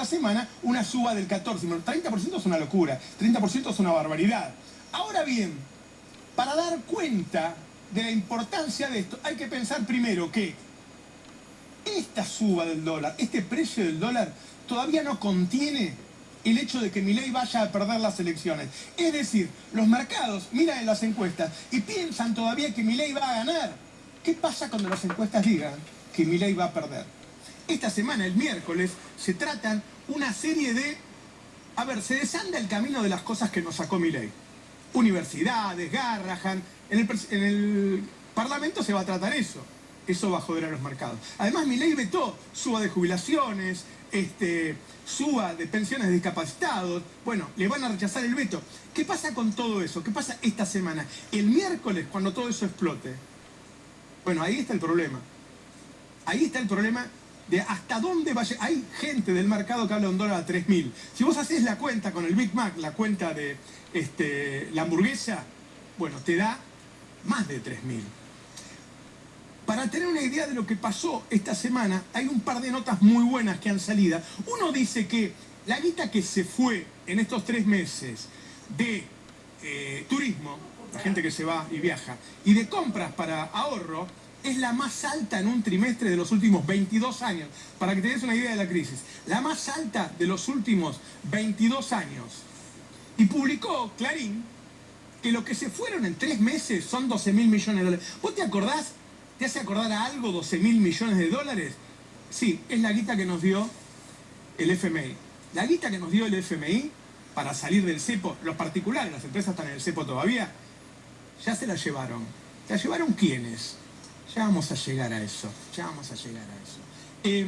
semana una suba del 14%. 30% es una locura, 30% es una barbaridad. Ahora bien, para dar cuenta de la importancia de esto, hay que pensar primero que esta suba del dólar, este precio del dólar, todavía no contiene el hecho de que Milei vaya a perder las elecciones. Es decir, los mercados miran en las encuestas y piensan todavía que Milei va a ganar. ¿Qué pasa cuando las encuestas digan que Milei va a perder? Esta semana, el miércoles, se tratan una serie de... A ver, se desanda el camino de las cosas que nos sacó Milei. Universidades, Garrahan, en el Parlamento se va a tratar eso. Eso va a joder a los mercados. Además, Milei vetó suba de jubilaciones, suba de pensiones de discapacitados. Bueno, le van a rechazar el veto. ¿Qué pasa con todo eso? ¿Qué pasa esta semana? El miércoles, cuando todo eso explote. Bueno, ahí está el problema. Ahí está el problema de hasta dónde va a llegar. Hay gente del mercado que habla de un dólar a 3.000. Si vos haces la cuenta con el Big Mac, la cuenta de la hamburguesa, bueno, te da más de 3.000. Para tener una idea de lo que pasó esta semana, hay un par de notas muy buenas que han salido. Uno dice que la guita que se fue en estos 3 meses de turismo, la gente que se va y viaja, y de compras para ahorro, es la más alta en un trimestre de los últimos 22 años. Para que te des una idea de la crisis. La más alta de los últimos 22 años. Y publicó Clarín que lo que se fueron en 3 meses son 12.000 millones de dólares. ¿Vos te acordás? ¿Te hace acordar a algo 12.000 millones de dólares? Sí, es la guita que nos dio el FMI. La guita que nos dio el FMI para salir del cepo, los particulares, las empresas están en el cepo todavía, ya se la llevaron. ¿Se la llevaron quiénes? Ya vamos a llegar a eso, ya vamos a llegar a eso.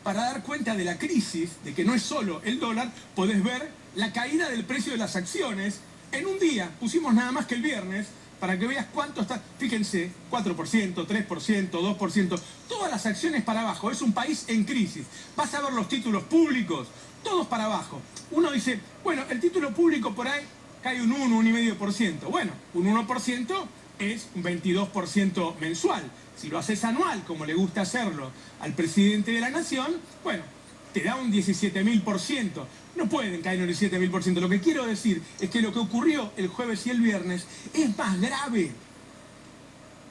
Para dar cuenta de la crisis, de que no es solo el dólar, podés ver la caída del precio de las acciones en un día. Pusimos nada más que el viernes, para que veas cuánto está. Fíjense, 4%, 3%, 2%, todas las acciones para abajo. Es un país en crisis. Vas a ver los títulos públicos, todos para abajo. Uno dice, bueno, el título público por ahí cae un 1, 1,5%. Bueno, un 1% es un 22% mensual. Si lo haces anual, como le gusta hacerlo al presidente de la nación, bueno, te da un 17.000%. No pueden caer en el 17.000%. Lo que quiero decir es que lo que ocurrió el jueves y el viernes es más grave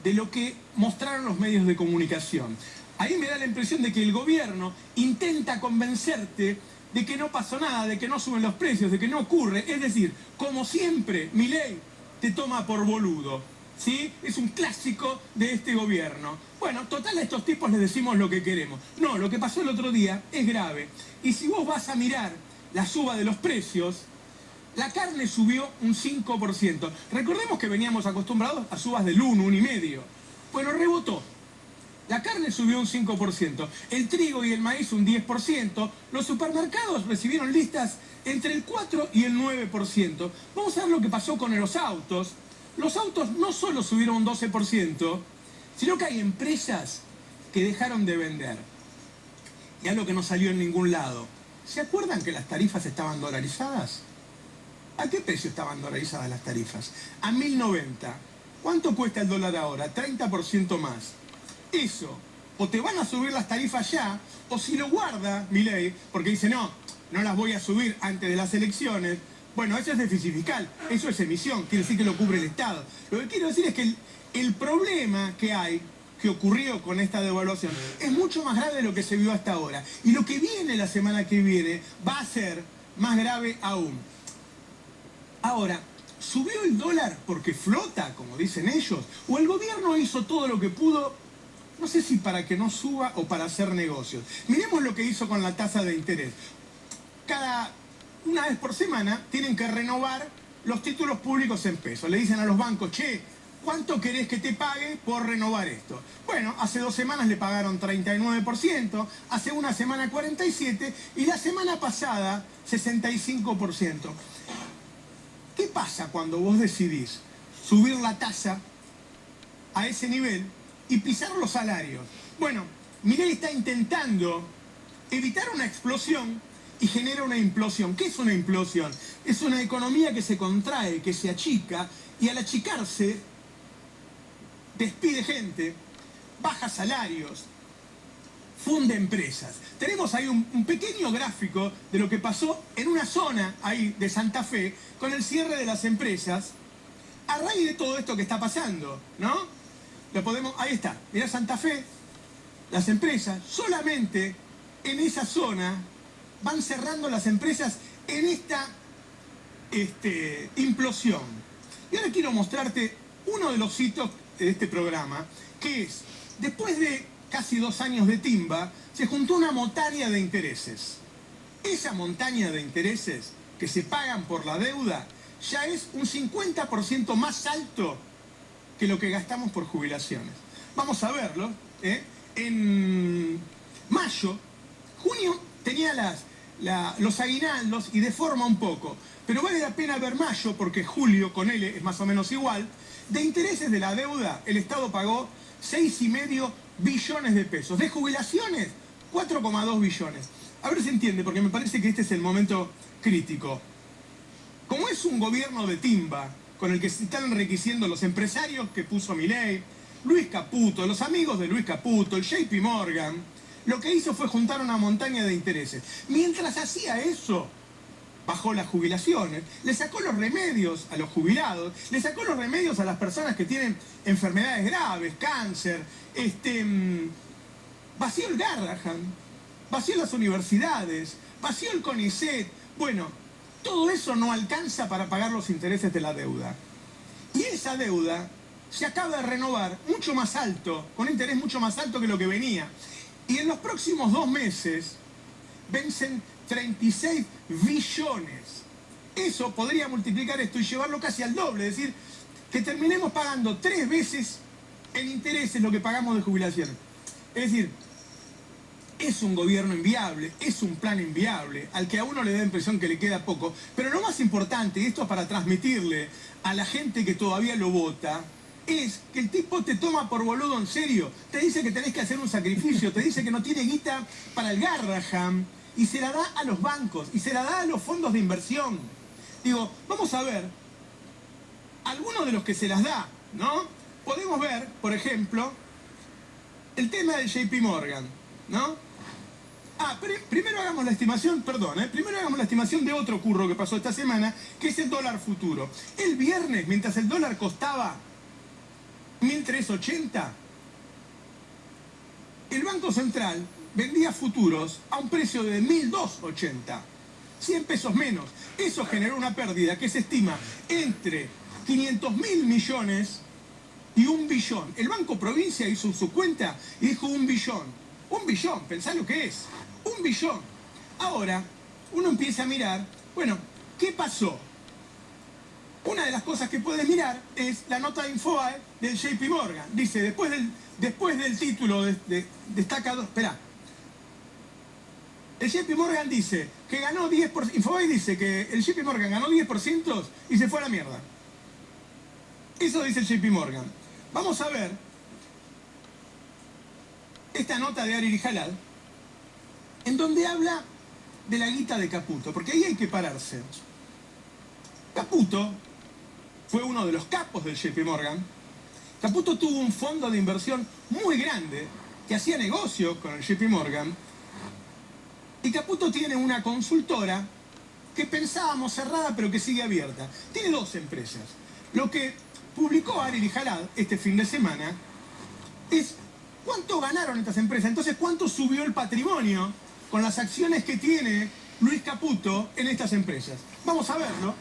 de lo que mostraron los medios de comunicación. Ahí me da la impresión de que el gobierno intenta convencerte de que no pasó nada, de que no suben los precios, de que no ocurre. Es decir, como siempre, Milei te toma por boludo. ¿Sí? Es un clásico de este gobierno. Bueno, total, a estos tipos les decimos lo que queremos. No, lo que pasó el otro día es grave. Y si vos vas a mirar la suba de los precios, la carne subió un 5%. Recordemos que veníamos acostumbrados a subas del 1, 1,5. Bueno, rebotó. La carne subió un 5%. El trigo y el maíz un 10%. Los supermercados recibieron listas entre el 4 y el 9%. Vamos a ver lo que pasó con los autos. Los autos no solo subieron un 12%, sino que hay empresas que dejaron de vender. Y algo que no salió en ningún lado. ¿Se acuerdan que las tarifas estaban dolarizadas? ¿A qué precio estaban dolarizadas las tarifas? A 1.090. ¿Cuánto cuesta el dólar ahora? 30% más. Eso, o te van a subir las tarifas ya, o si lo guarda Milei, porque dice, no las voy a subir antes de las elecciones. Bueno, eso es déficit fiscal, eso es emisión, quiere decir que lo cubre el Estado. Lo que quiero decir es que el problema que ocurrió con esta devaluación, es mucho más grave de lo que se vio hasta ahora. Y lo que viene la semana que viene va a ser más grave aún. Ahora, ¿subió el dólar porque flota, como dicen ellos? ¿O el gobierno hizo todo lo que pudo, no sé si para que no suba o para hacer negocios? Miremos lo que hizo con la tasa de interés. Una vez por semana tienen que renovar los títulos públicos en pesos. Le dicen a los bancos, che, ¿cuánto querés que te pague por renovar esto? Bueno, hace 2 semanas le pagaron 39%, hace una semana 47% y la semana pasada 65%. ¿Qué pasa cuando vos decidís subir la tasa a ese nivel y pisar los salarios? Bueno, Milei está intentando evitar una explosión y genera una implosión. ¿Qué es una implosión? Es una economía que se contrae, que se achica, y al achicarse despide gente, baja salarios, funde empresas. Tenemos ahí un pequeño gráfico de lo que pasó en una zona ahí de Santa Fe con el cierre de las empresas a raíz de todo esto que está pasando, ¿no? Lo podemos, ahí está, mirá Santa Fe, las empresas, solamente en esa zona van cerrando las empresas en esta implosión. Y ahora quiero mostrarte uno de los hitos de este programa, que es, después de casi 2 años de timba, se juntó una montaña de intereses. Esa montaña de intereses que se pagan por la deuda ya es un 50% más alto que lo que gastamos por jubilaciones. Vamos a verlo. En mayo, junio tenía los aguinaldos y deforma un poco, pero vale la pena ver mayo porque julio con L es más o menos igual. De intereses de la deuda, el Estado pagó 6,5 billones de pesos. De jubilaciones, 4,2 billones. A ver si entiende, porque me parece que este es el momento crítico. Como es un gobierno de timba, con el que se están enriqueciendo los empresarios que puso Milei, Luis Caputo, los amigos de Luis Caputo, el JP Morgan, lo que hizo fue juntar una montaña de intereses. Mientras hacía eso, bajó las jubilaciones, le sacó los remedios a los jubilados, le sacó los remedios a las personas que tienen enfermedades graves, cáncer, vació el Garrahan, vació las universidades, vació el CONICET. Bueno, todo eso no alcanza para pagar los intereses de la deuda. Y esa deuda se acaba de renovar mucho más alto, con interés mucho más alto que lo que venía. Y en los próximos 2 meses vencen 36 billones. Eso podría multiplicar esto y llevarlo casi al doble, es decir, que terminemos pagando 3 veces en intereses lo que pagamos de jubilación. Es decir, es un gobierno inviable, es un plan inviable, al que a uno le da la impresión que le queda poco, pero lo más importante, y esto es para transmitirle a la gente que todavía lo vota, es que el tipo te toma por boludo en serio, te dice que tenés que hacer un sacrificio, te dice que no tiene guita para el Garrahan, y se la da a los bancos, y se la da a los fondos de inversión. Digo, vamos a ver algunos de los que se las da, ¿no? Podemos ver, por ejemplo, el tema del JP Morgan, ¿no? Primero hagamos la estimación, primero hagamos la estimación de otro curro que pasó esta semana, que es el dólar futuro. El viernes, mientras el dólar costaba 1.380, el Banco Central vendía futuros a un precio de 1.280, 100 pesos menos. Eso generó una pérdida que se estima entre 500.000 millones y 1 billón. El Banco Provincia hizo su cuenta y dijo 1 billón. 1 billón, pensá lo que es. 1 billón. Ahora, uno empieza a mirar, bueno, ¿qué pasó? Una de las cosas que puedes mirar es la nota de Infobae del JP Morgan. Dice, después del título destacado, espera. El JP Morgan dice que ganó 10%, Infobae dice que el JP Morgan ganó 10% y se fue a la mierda. Eso dice el JP Morgan. Vamos a ver esta nota de Ari Jalal, en donde habla de la guita de Caputo, porque ahí hay que pararse. Caputo fue uno de los capos del JP Morgan. Caputo tuvo un fondo de inversión muy grande que hacía negocios con el JP Morgan. Y Caputo tiene una consultora que pensábamos cerrada pero que sigue abierta. Tiene 2 empresas. Lo que publicó Ari Jalal este fin de semana es cuánto ganaron estas empresas. Entonces, cuánto subió el patrimonio con las acciones que tiene Luis Caputo en estas empresas. Vamos a verlo.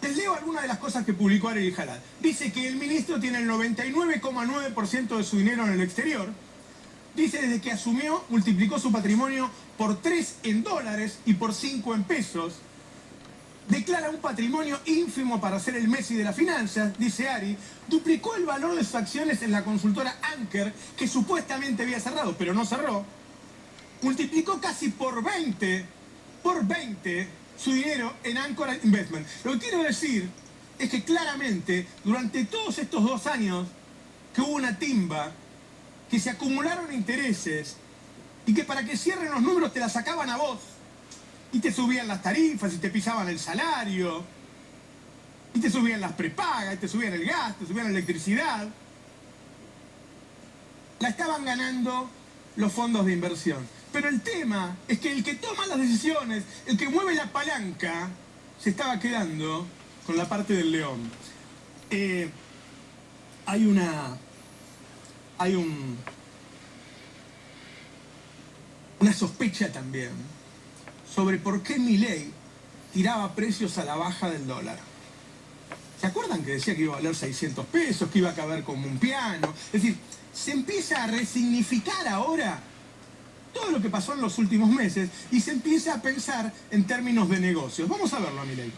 Les leo algunas de las cosas que publicó Ari Jalal. Dice que el ministro tiene el 99,9% de su dinero en el exterior. Dice desde que asumió, multiplicó su patrimonio por 3 en dólares y por 5 en pesos. Declara un patrimonio ínfimo para ser el Messi de las finanzas, dice Ari. Duplicó el valor de sus acciones en la consultora Anker, que supuestamente había cerrado, pero no cerró. Multiplicó casi por 20 su dinero en Anchor Investment. Lo que quiero decir es que claramente, durante todos estos 2 años que hubo una timba, que se acumularon intereses y que para que cierren los números te la sacaban a vos y te subían las tarifas y te pisaban el salario y te subían las prepagas y te subían el gas, te subían la electricidad. la estaban ganando los fondos de inversión. Pero el tema es que el que toma las decisiones, el que mueve la palanca, se estaba quedando con la parte del león. Hay una sospecha también sobre por qué Milei tiraba precios a la baja del dólar. ¿Se acuerdan que decía que iba a valer 600 pesos, que iba a caber como un piano? Es decir, se empieza a resignificar ahora todo lo que pasó en los últimos meses y se empieza a pensar en términos de negocios. Vamos a verlo a Milei.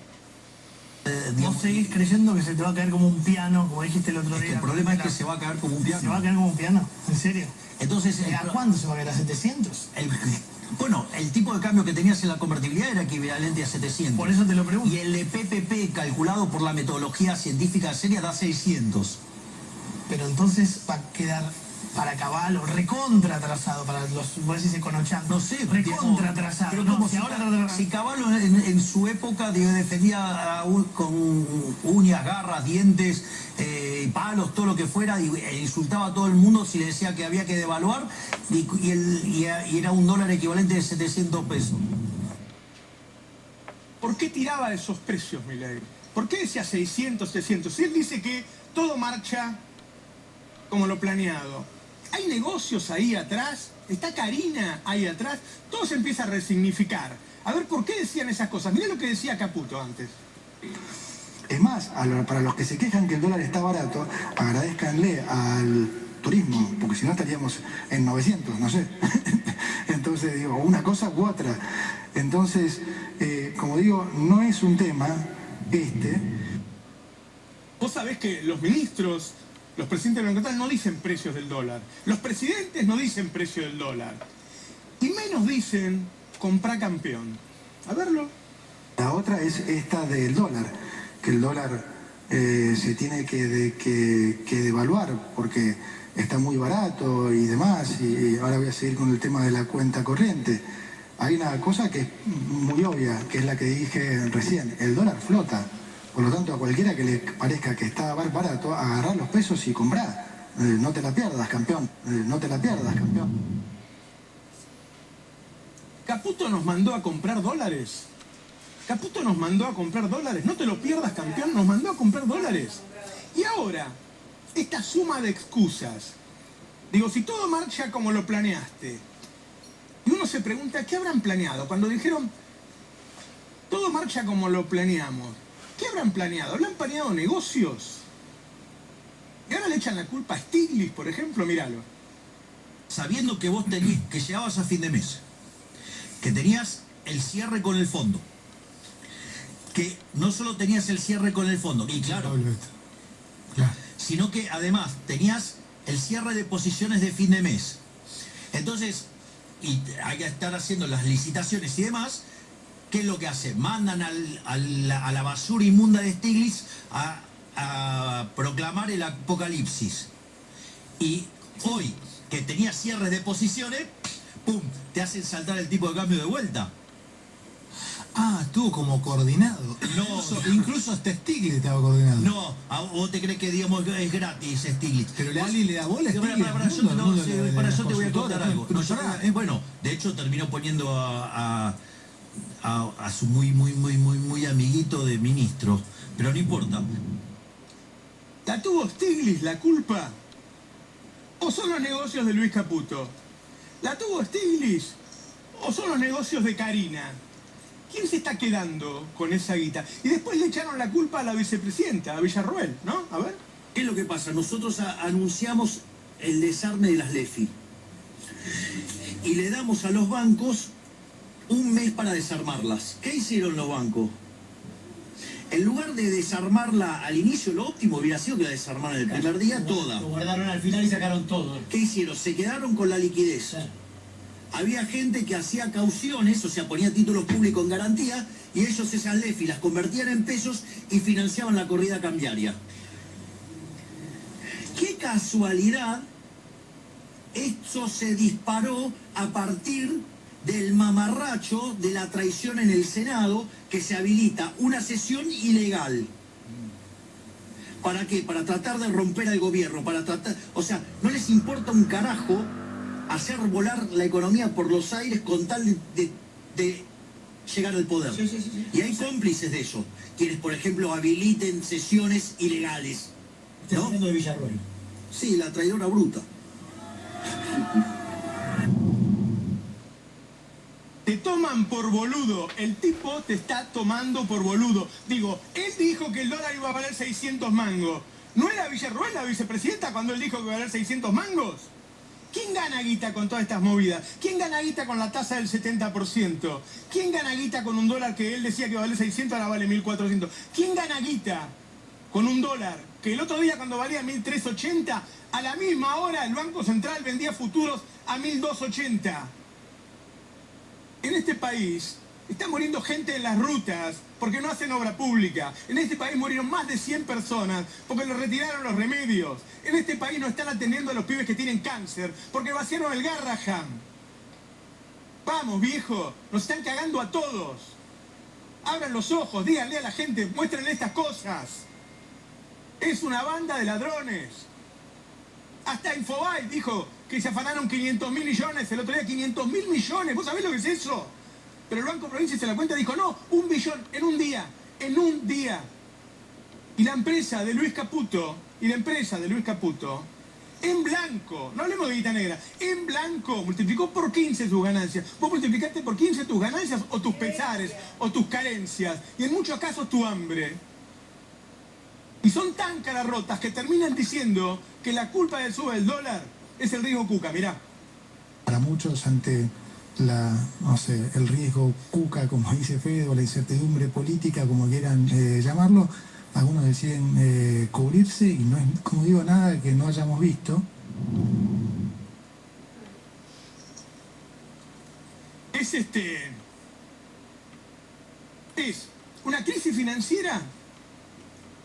Vos seguís creyendo que se te va a caer como un piano, como dijiste el otro día. El problema es que se va a caer como un piano. ¿Se va a caer como un piano? ¿En serio? Entonces, ¿A cuánto se va a caer? ¿A 700? Bueno, el tipo de cambio que tenías en la convertibilidad era equivalente a 700. Por eso te lo pregunto. Y el de PPP calculado por la metodología científica seria da 600. Pero entonces va a quedar para Caballo recontra atrasado para los, vos decís Economía. No sé, recontra atrasado. Pero no, como si Caballo en su época defendía con uñas, garras, dientes, palos, todo lo que fuera, e insultaba a todo el mundo si le decía que había que devaluar, y era un dólar equivalente de 700 pesos. ¿Por qué tiraba esos precios, Milei? ¿Por qué decía 600, 700? Si él dice que todo marcha como lo planeado. ¿Hay negocios ahí atrás? ¿Está Karina ahí atrás? Todo se empieza a resignificar. A ver, ¿por qué decían esas cosas? Mirá lo que decía Caputo antes. Es más, para los que se quejan que el dólar está barato, agradezcanle al turismo, porque si no estaríamos en 900, no sé. Entonces, digo, una cosa u otra. Entonces, como digo, no es un tema Vos sabés que los ministros, los presidentes del Banco Central no dicen precios del dólar. Los presidentes no dicen precio del dólar. Y menos dicen comprá campeón. A verlo. La otra es esta del dólar, que el dólar se tiene que devaluar porque está muy barato y demás. Y ahora voy a seguir con el tema de la cuenta corriente. Hay una cosa que es muy obvia, que es la que dije recién. El dólar flota. Por lo tanto, a cualquiera que le parezca que está barato, agarrar los pesos y comprar. No te la pierdas, campeón. No te la pierdas, campeón. Caputo nos mandó a comprar dólares. Caputo nos mandó a comprar dólares. No te lo pierdas, campeón. Nos mandó a comprar dólares. Y ahora, esta suma de excusas. Digo, si todo marcha como lo planeaste. Y uno se pregunta, ¿qué habrán planeado? Cuando dijeron, todo marcha como lo planeamos. ¿Qué habrán planeado? ¿Habrán planeado negocios? Y ahora le echan la culpa a Stiglitz, por ejemplo, míralo. Sabiendo que vos que llegabas a fin de mes, que tenías el cierre con el fondo, que no solo tenías el cierre con el fondo, y claro, sino que además tenías el cierre de posiciones de fin de mes. Entonces, y hay que estar haciendo las licitaciones y demás. ¿Qué es lo que hace? Mandan a la basura inmunda de Stiglitz a proclamar el apocalipsis. Y hoy, que tenía cierres de posiciones, ¡pum!, te hacen saltar el tipo de cambio de vuelta. Ah, estuvo como coordinado. No, incluso hasta Stiglitz estaba coordinado. No, ¿vos te crees que, digamos, es gratis Stiglitz? Pero alguien le da bola a Stiglitz. Para eso te voy a contar algo. Bueno, de hecho terminó poniendo a su muy amiguito de ministro, pero no importa. ¿La tuvo Stiglitz la culpa? ¿O son los negocios de Luis Caputo? ¿La tuvo Stiglitz? ¿O son los negocios de Karina? ¿Quién se está quedando con esa guita? Y después le echaron la culpa a la vicepresidenta, a Villarroel, ¿no? A ver. ¿Qué es lo que pasa? Nosotros anunciamos el desarme de las LEFI y le damos a los bancos un mes para desarmarlas. ¿Qué hicieron los bancos? En lugar de desarmarla al inicio, lo óptimo hubiera sido que la desarmaran el primer día toda. Lo guardaron al final y sacaron todo. ¿Qué hicieron? Se quedaron con la liquidez. Había gente que hacía cauciones, o sea, ponía títulos públicos en garantía, y ellos esas LEFI las convertían en pesos y financiaban la corrida cambiaria. ¡Qué casualidad! Esto se disparó a partir del mamarracho de la traición en el Senado, que se habilita una sesión ilegal. ¿Para qué? Para tratar de romper al gobierno, para tratar... O sea, no les importa un carajo hacer volar la economía por los aires con tal de llegar al poder. Y hay cómplices de eso, quienes, por ejemplo, habiliten sesiones ilegales. ¿Estás hablando de Villarroel? Sí, la traidora bruta. Te toman por boludo, el tipo te está tomando por boludo. Digo, él dijo que el dólar iba a valer 600 mangos. ¿No era Villarroel la vicepresidenta cuando él dijo que iba a valer 600 mangos? ¿Quién gana guita con todas estas movidas? ¿Quién gana guita con la tasa del 70%? ¿Quién gana guita con un dólar que él decía que iba a valer 600, ahora vale 1.400? ¿Quién gana guita con un dólar que el otro día cuando valía 1.380, a la misma hora el Banco Central vendía futuros a 1.280? En este país está muriendo gente en las rutas porque no hacen obra pública. En este país murieron más de 100 personas porque les retiraron los remedios. En este país no están atendiendo a los pibes que tienen cáncer porque vaciaron el Garrahan. Vamos, viejo, nos están cagando a todos. Abran los ojos, díganle a la gente, muéstrenle estas cosas. Es una banda de ladrones. Hasta Infobae dijo que se afanaron 500.000 millones, el otro día 500.000 millones. ¿Vos sabés lo que es eso? Pero el Banco Provincia se la cuenta dijo, no, 1 billón en un día. Y la empresa de Luis Caputo, en blanco, no hablemos de guita negra, en blanco, multiplicó por 15 sus ganancias. Vos multiplicaste por 15 tus ganancias o tus pesares o tus carencias y en muchos casos tu hambre. Y son tan cararrotas que terminan diciendo que la culpa del sube del dólar es el riesgo Cuca, mirá. Para muchos, ante el riesgo Cuca, como dice Fede, o la incertidumbre política, como quieran llamarlo, algunos deciden cubrirse y no es, como digo, nada que no hayamos visto. Es una crisis financiera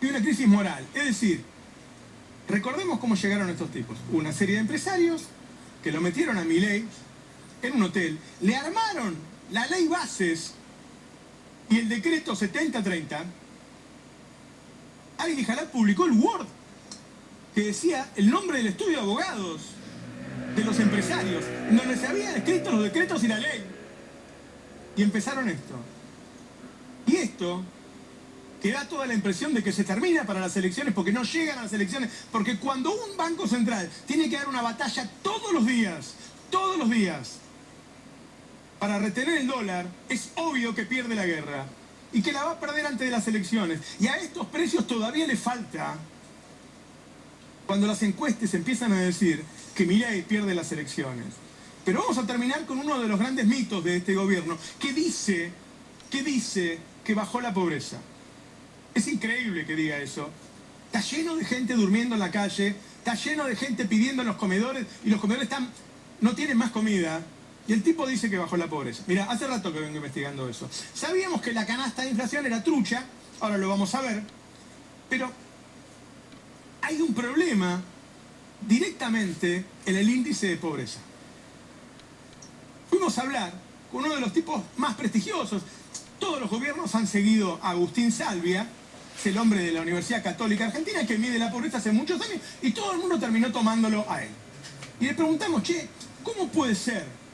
y una crisis moral. Es decir, recordemos cómo llegaron estos tipos. Una serie de empresarios que lo metieron a Milei en un hotel, le armaron la ley bases y el decreto 7030. Alguien Jalad publicó el Word que decía el nombre del estudio de abogados de los empresarios, donde se habían escrito los decretos y la ley. Y empezaron esto. Y esto que da toda la impresión de que se termina para las elecciones porque no llegan a las elecciones, porque cuando un Banco Central tiene que dar una batalla todos los días, para retener el dólar, es obvio que pierde la guerra y que la va a perder antes de las elecciones. Y a estos precios todavía le falta, cuando las encuestas empiezan a decir que Milei pierde las elecciones. Pero vamos a terminar con uno de los grandes mitos de este gobierno, que dice que bajó la pobreza. Es increíble que diga eso. Está lleno de gente durmiendo en la calle, está lleno de gente pidiendo en los comedores, y los comedores no tienen más comida, y el tipo dice que bajó la pobreza. Mira, hace rato que vengo investigando eso. Sabíamos que la canasta de inflación era trucha, ahora lo vamos a ver, pero hay un problema directamente en el índice de pobreza. Fuimos a hablar con uno de los tipos más prestigiosos. Todos los gobiernos han seguido a Agustín Salvia, es el hombre de la Universidad Católica Argentina que mide la pobreza hace muchos años, y todo el mundo terminó tomándolo a él. Y le preguntamos, che, ¿cómo puede ser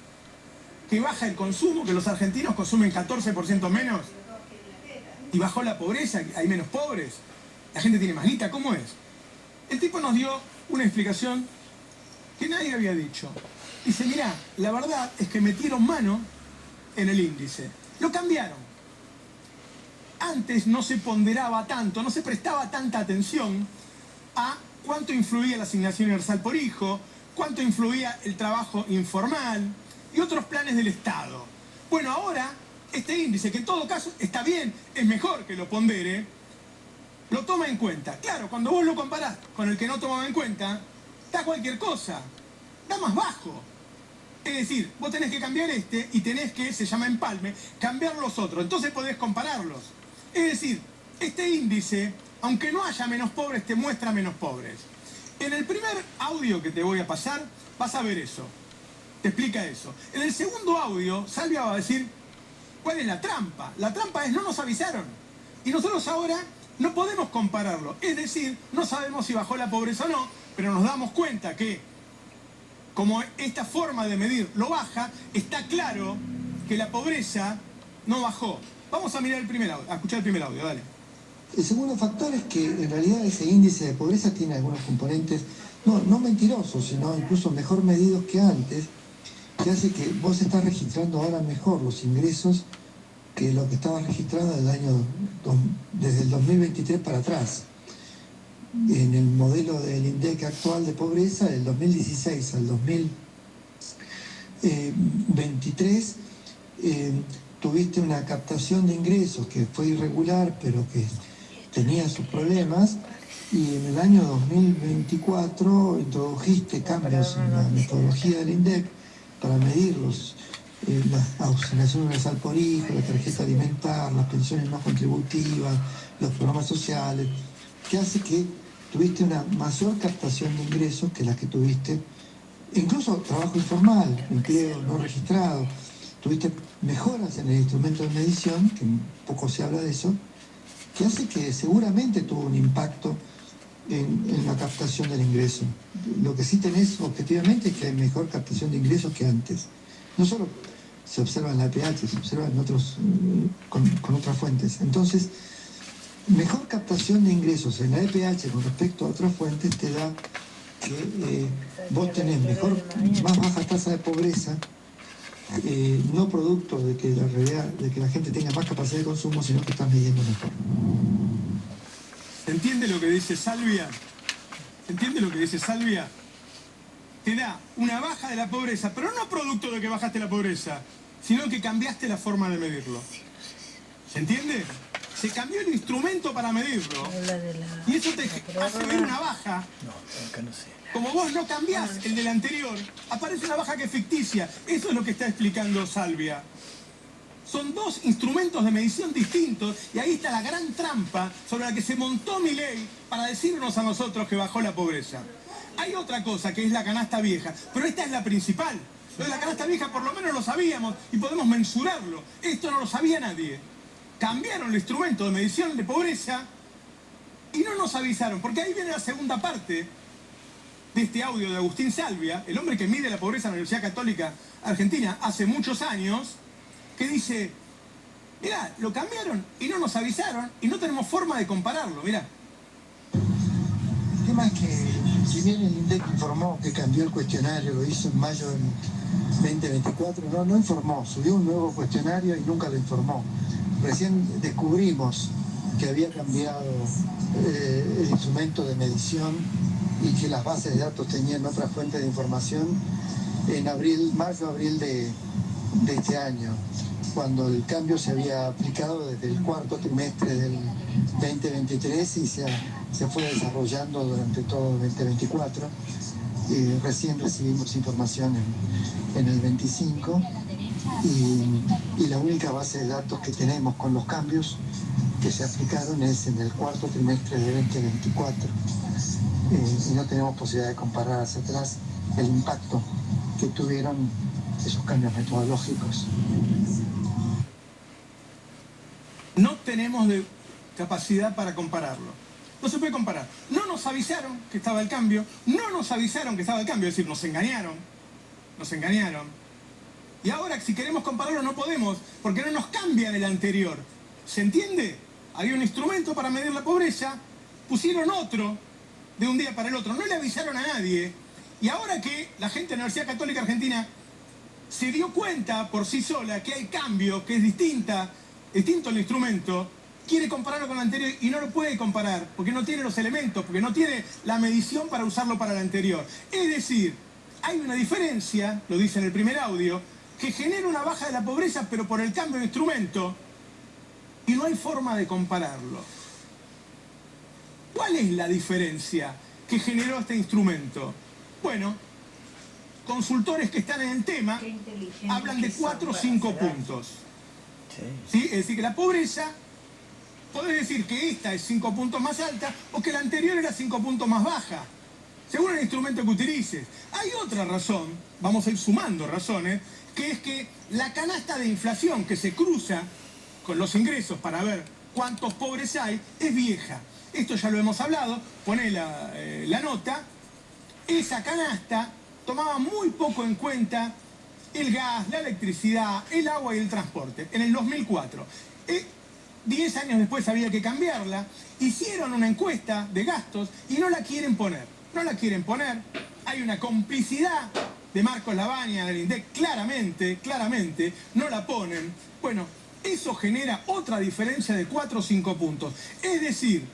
que baja el consumo, que los argentinos consumen 14% menos, y bajó la pobreza, hay menos pobres, la gente tiene más guita? ¿Cómo es? El tipo nos dio una explicación que nadie había dicho. Dice, mirá, la verdad es que metieron mano en el índice. Lo cambiaron. Antes no se ponderaba tanto, no se prestaba tanta atención a cuánto influía la asignación universal por hijo, cuánto influía el trabajo informal y otros planes del Estado. Bueno, ahora este índice, que en todo caso está bien, es mejor que lo pondere, lo toma en cuenta. Claro, cuando vos lo comparás con el que no tomaba en cuenta, da cualquier cosa, da más bajo. Es decir, vos tenés que cambiar este y tenés que, se llama empalme, cambiar los otros. Entonces podés compararlos. Es decir, este índice, aunque no haya menos pobres, te muestra menos pobres. En el primer audio que te voy a pasar, vas a ver eso. Te explica eso. En el segundo audio, Salvia va a decir, ¿cuál es la trampa? La trampa es, no nos avisaron. Y nosotros ahora no podemos compararlo. Es decir, no sabemos si bajó la pobreza o no, pero nos damos cuenta que, como esta forma de medir lo baja, está claro que la pobreza no bajó. Vamos a mirar el primer audio, a escuchar el primer audio, dale. El segundo factor es que en realidad ese índice de pobreza tiene algunos componentes, no mentirosos, sino incluso mejor medidos que antes, que hace que vos estás registrando ahora mejor los ingresos que lo que estabas registrando desde el 2023 para atrás. En el modelo del INDEC actual de pobreza, del 2016 al 2023, tuviste una captación de ingresos que fue irregular, pero que tenía sus problemas, y en el año 2024 introdujiste cambios en la metodología del INDEC para medir la asignación universal por hijo, la tarjeta alimentar, las pensiones no contributivas, los programas sociales, que hace que tuviste una mayor captación de ingresos que la que tuviste, incluso trabajo informal, empleo no registrado. Tuviste mejoras en el instrumento de medición, que poco se habla de eso, que hace que seguramente tuvo un impacto en la captación del ingreso. Lo que sí tenés objetivamente es que hay mejor captación de ingresos que antes. No solo se observa en la EPH, se observa en otros, con otras fuentes. Entonces, mejor captación de ingresos en la EPH con respecto a otras fuentes te da que vos tenés más baja tasa de pobreza, no producto de que la realidad, de que la gente tenga más capacidad de consumo, sino que estás midiendo mejor. ¿Entiende lo que dice Salvia? ¿Entiende lo que dice Salvia? Te da una baja de la pobreza, pero no producto de que bajaste la pobreza, sino que cambiaste la forma de medirlo. ¿Se entiende? Se cambió el instrumento para medirlo. Y eso te hace ver una baja. Como vos no cambiás el del anterior, aparece una baja que es ficticia. Eso es lo que está explicando Salvia. Son dos instrumentos de medición distintos y ahí está la gran trampa sobre la que se montó Milei para decirnos a nosotros que bajó la pobreza. Hay otra cosa que es la canasta vieja, pero esta es la principal. Lo de la canasta vieja por lo menos lo sabíamos y podemos mensurarlo. Esto no lo sabía nadie. Cambiaron el instrumento de medición de pobreza y no nos avisaron, porque ahí viene la segunda parte de este audio de Agustín Salvia, el hombre que mide la pobreza en la Universidad Católica Argentina hace muchos años, que dice, mirá, lo cambiaron y no nos avisaron y no tenemos forma de compararlo, mirá. El tema es que, si bien el INDEC informó que cambió el cuestionario, lo hizo en mayo del 2024, no informó, subió un nuevo cuestionario y nunca lo informó. Recién descubrimos que había cambiado el instrumento de medición y que las bases de datos tenían otra fuente de información en marzo-abril de este año, cuando el cambio se había aplicado desde el cuarto trimestre del 2023 y se fue desarrollando durante todo el 2024. Recién recibimos información en el 25 y la única base de datos que tenemos con los cambios que se aplicaron es en el cuarto trimestre de 2024 y no tenemos posibilidad de comparar hacia atrás el impacto que tuvieron esos cambios metodológicos. No tenemos capacidad para compararlo. No se puede comparar. No nos avisaron que estaba el cambio, no nos avisaron que estaba el cambio, es decir, nos engañaron. Nos engañaron. Y ahora, si queremos compararlo, no podemos, porque no nos cambian el anterior. ¿Se entiende? Había un instrumento para medir la pobreza, pusieron otro de un día para el otro, no le avisaron a nadie. Y ahora que la gente de la Universidad Católica Argentina se dio cuenta por sí sola que hay cambio, que es distinto el instrumento, quiere compararlo con el anterior y no lo puede comparar, porque no tiene los elementos, porque no tiene la medición para usarlo para el anterior. Es decir, hay una diferencia, lo dice en el primer audio, que genera una baja de la pobreza, pero por el cambio de instrumento, y no hay forma de compararlo. ¿Cuál es la diferencia que generó este instrumento? Bueno, consultores que están en el tema hablan de 4 o 5 puntos. ¿Sí? Es decir, que la pobreza, podés decir que esta es 5 puntos más alta o que la anterior era 5 puntos más baja, según el instrumento que utilices. Hay otra razón, vamos a ir sumando razones, que es que la canasta de inflación que se cruza con los ingresos para ver cuántos pobres hay, es vieja. Esto ya lo hemos hablado, poné la nota. Esa canasta tomaba muy poco en cuenta el gas, la electricidad, el agua y el transporte. En el 2004. 10 años después había que cambiarla. Hicieron una encuesta de gastos y no la quieren poner. No la quieren poner. Hay una complicidad de Marcos Labaña, del INDEC, claramente, no la ponen. Bueno, eso genera otra diferencia de 4 o 5 puntos. Es decir,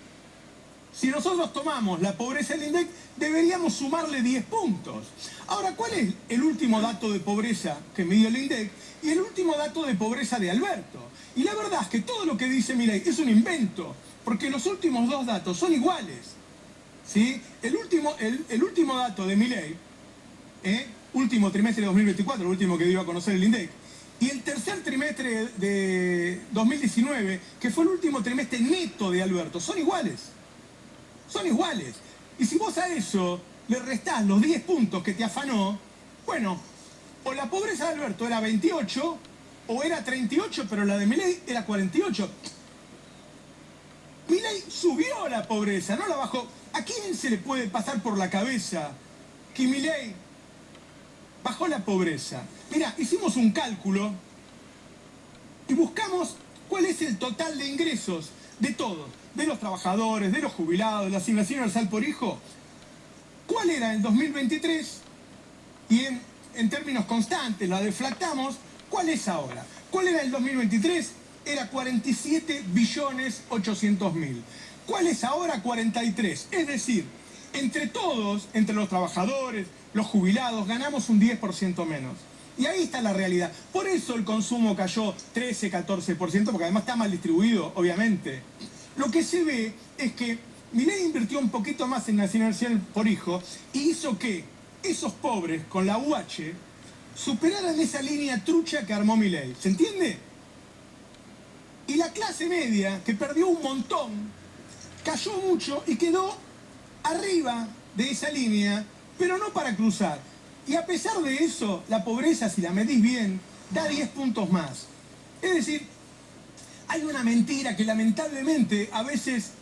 si nosotros tomamos la pobreza del INDEC, deberíamos sumarle 10 puntos. Ahora, ¿cuál es el último dato de pobreza que midió el INDEC y el último dato de pobreza de Alberto? Y la verdad es que todo lo que dice Milei es un invento, porque los últimos dos datos son iguales. ¿Sí? El último dato de Milei, último trimestre de 2024, el último que dio a conocer el INDEC, y el tercer trimestre de 2019, que fue el último trimestre neto de Alberto, son iguales. Son iguales. Y si vos a eso le restás los 10 puntos que te afanó, bueno, o la pobreza de Alberto era 28, o era 38, pero la de Milei era 48. Milei subió la pobreza, no la bajó. ¿A quién se le puede pasar por la cabeza que Milei bajó la pobreza? Mirá, hicimos un cálculo y buscamos cuál es el total de ingresos de todos, de los trabajadores, de los jubilados, de la asignación universal por hijo. ¿Cuál era en 2023? Y en términos constantes, la deflactamos, ¿cuál es ahora? ¿Cuál era en 2023? Era 47.800.000. ¿Cuál es ahora? 43. Es decir, entre todos, entre los trabajadores, los jubilados, ganamos un 10% menos. Y ahí está la realidad. Por eso el consumo cayó 13, 14%, porque además está mal distribuido, obviamente. Lo que se ve es que Milei invirtió un poquito más en Nacional por hijo y hizo que esos pobres con la UH superaran esa línea trucha que armó Milei. ¿Se entiende? Y la clase media, que perdió un montón, cayó mucho y quedó arriba de esa línea, pero no para cruzar. Y a pesar de eso, la pobreza, si la medís bien, da 10 puntos más. Es decir, hay una mentira que lamentablemente a veces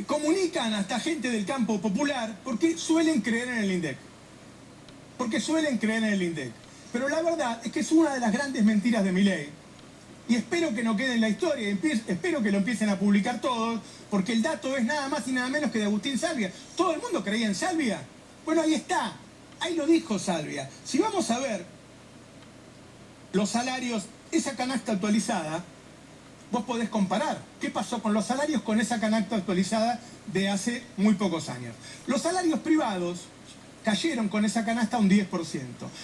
comunican hasta gente del campo popular porque suelen creer en el INDEC. Pero la verdad es que es una de las grandes mentiras de Milei. Y espero que no quede en la historia, espero que lo empiecen a publicar todos, porque el dato es nada más y nada menos que de Agustín Salvia. ¿Todo el mundo creía en Salvia? Bueno, ahí está, ahí lo dijo Salvia. Si vamos a ver los salarios, esa canasta actualizada, vos podés comparar qué pasó con los salarios con esa canasta actualizada de hace muy pocos años. Los salarios privados cayeron con esa canasta un 10%.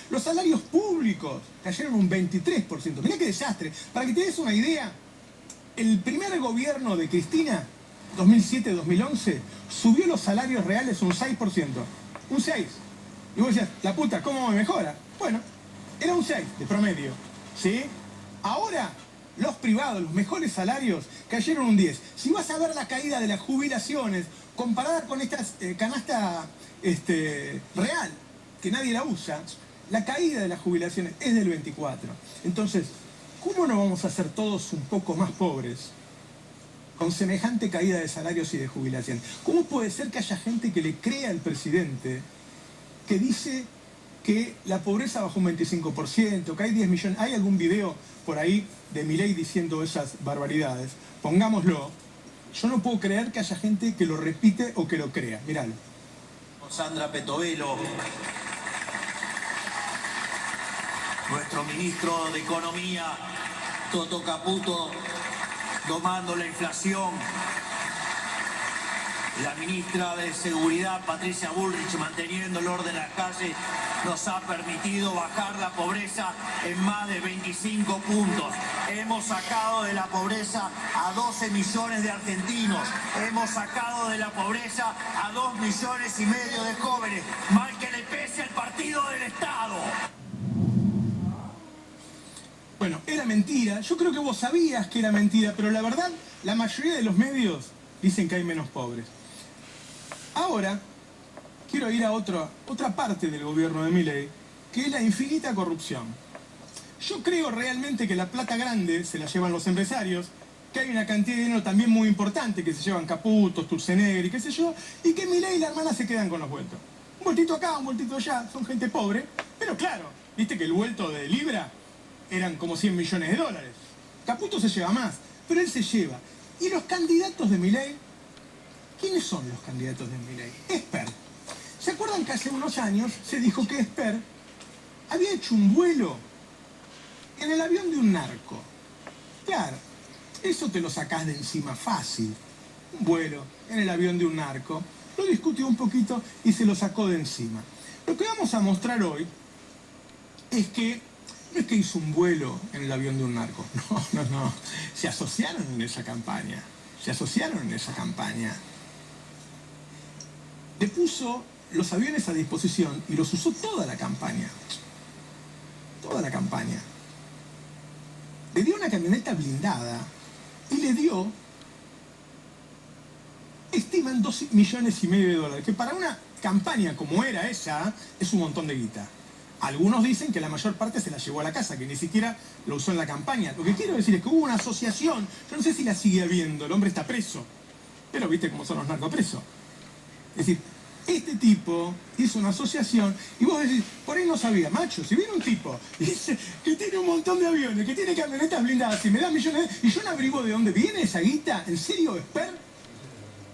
Los salarios públicos cayeron un 23%. Mirá qué desastre. Para que te des una idea, el primer gobierno de Cristina, 2007-2011, subió los salarios reales un 6%. Un 6%. Y vos decías, la puta, ¿cómo me mejora? Bueno, era un 6% de promedio. ¿Sí? Ahora, los privados, los mejores salarios, cayeron un 10%. Si vas a ver la caída de las jubilaciones, comparada con esta canasta real, que nadie la usa, la caída de las jubilaciones es del 24%. Entonces, ¿cómo no vamos a ser todos un poco más pobres con semejante caída de salarios y de jubilación? ¿Cómo puede ser que haya gente que le crea al presidente que dice que la pobreza bajó un 25%, que hay 10 millones? ¿Hay algún video por ahí de Milei diciendo esas barbaridades? Pongámoslo. Yo no puedo creer que haya gente que lo repite o que lo crea. Miralo. Sandra Petovelo, nuestro ministro de Economía, Toto Caputo, domando la inflación, la ministra de Seguridad, Patricia Bullrich, manteniendo el orden en las calles, nos ha permitido bajar la pobreza en más de 25 puntos. Hemos sacado de la pobreza a 12 millones de argentinos. Hemos sacado de la pobreza a 2,5 millones de jóvenes. Mal que le pese al partido del Estado. Bueno, era mentira. Yo creo que vos sabías que era mentira, pero la verdad, la mayoría de los medios dicen que hay menos pobres. Ahora, quiero ir a otra parte del gobierno de Milei, que es la infinita corrupción. Yo creo realmente que la plata grande se la llevan los empresarios que hay una cantidad de dinero también muy importante que se llevan Caputo, Sturzenegger y qué sé yo, y que Milei y la hermana se quedan con los vueltos. Un vueltito acá, un vueltito allá, son gente pobre, pero claro, viste que el vuelto de Libra eran como 100 millones de dólares. Caputo se lleva más, pero él se lleva. ¿Y los candidatos de Milei? ¿Quiénes son los candidatos de Milei? Esper. ¿Se acuerdan que hace unos años se dijo que Esper había hecho un vuelo en el avión de un narco? Claro, eso te lo sacás de encima fácil. Un vuelo en el avión de un narco. Lo discutió un poquito y se lo sacó de encima. Lo que vamos a mostrar hoy es que no es que hizo un vuelo en el avión de un narco. No. Se asociaron en esa campaña. Le puso los aviones a disposición y los usó toda la campaña. Le dio una camioneta blindada y le dio, estiman, 2,5 millones de dólares, que para una campaña como era esa, es un montón de guita. Algunos dicen que la mayor parte se la llevó a la casa, que ni siquiera lo usó en la campaña. Lo que quiero decir es que hubo una asociación, yo no sé si la sigue habiendo, el hombre está preso, pero viste cómo son los narcopresos. Es decir, este tipo hizo una asociación y vos decís, por ahí no sabía, macho, si viene un tipo y dice que tiene un montón de aviones, que tiene camionetas blindadas y me da millones y yo no averiguo de dónde viene esa guita, ¿en serio, Esper?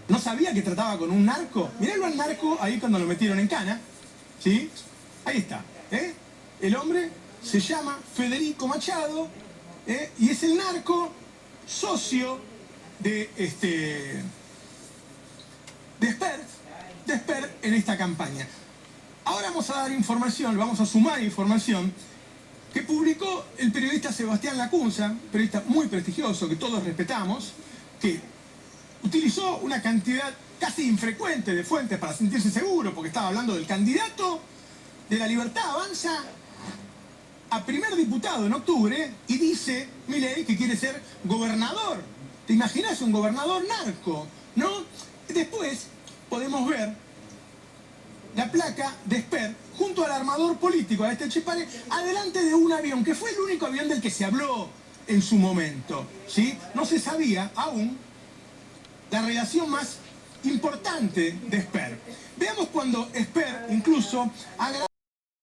¿No sabía que trataba con un narco? Miralo al narco ahí cuando lo metieron en cana, ¿sí? Ahí está, ¿eh? El hombre se llama Federico Machado, y es el narco socio de Esper en esta campaña. Ahora vamos a dar información, vamos a sumar información que publicó el periodista Sebastián Lacunza, periodista muy prestigioso que todos respetamos, que utilizó una cantidad casi infrecuente de fuentes para sentirse seguro, porque estaba hablando del candidato de La Libertad Avanza a primer diputado en octubre y dice Milei que quiere ser gobernador. ¿Te imaginas un gobernador narco? ¿No? Después podemos ver la placa de Esper junto al armador político, a este Chepare, adelante de un avión, que fue el único avión del que se habló en su momento, ¿sí? No se sabía aún la relación más importante de Esper. Veamos cuando Esper incluso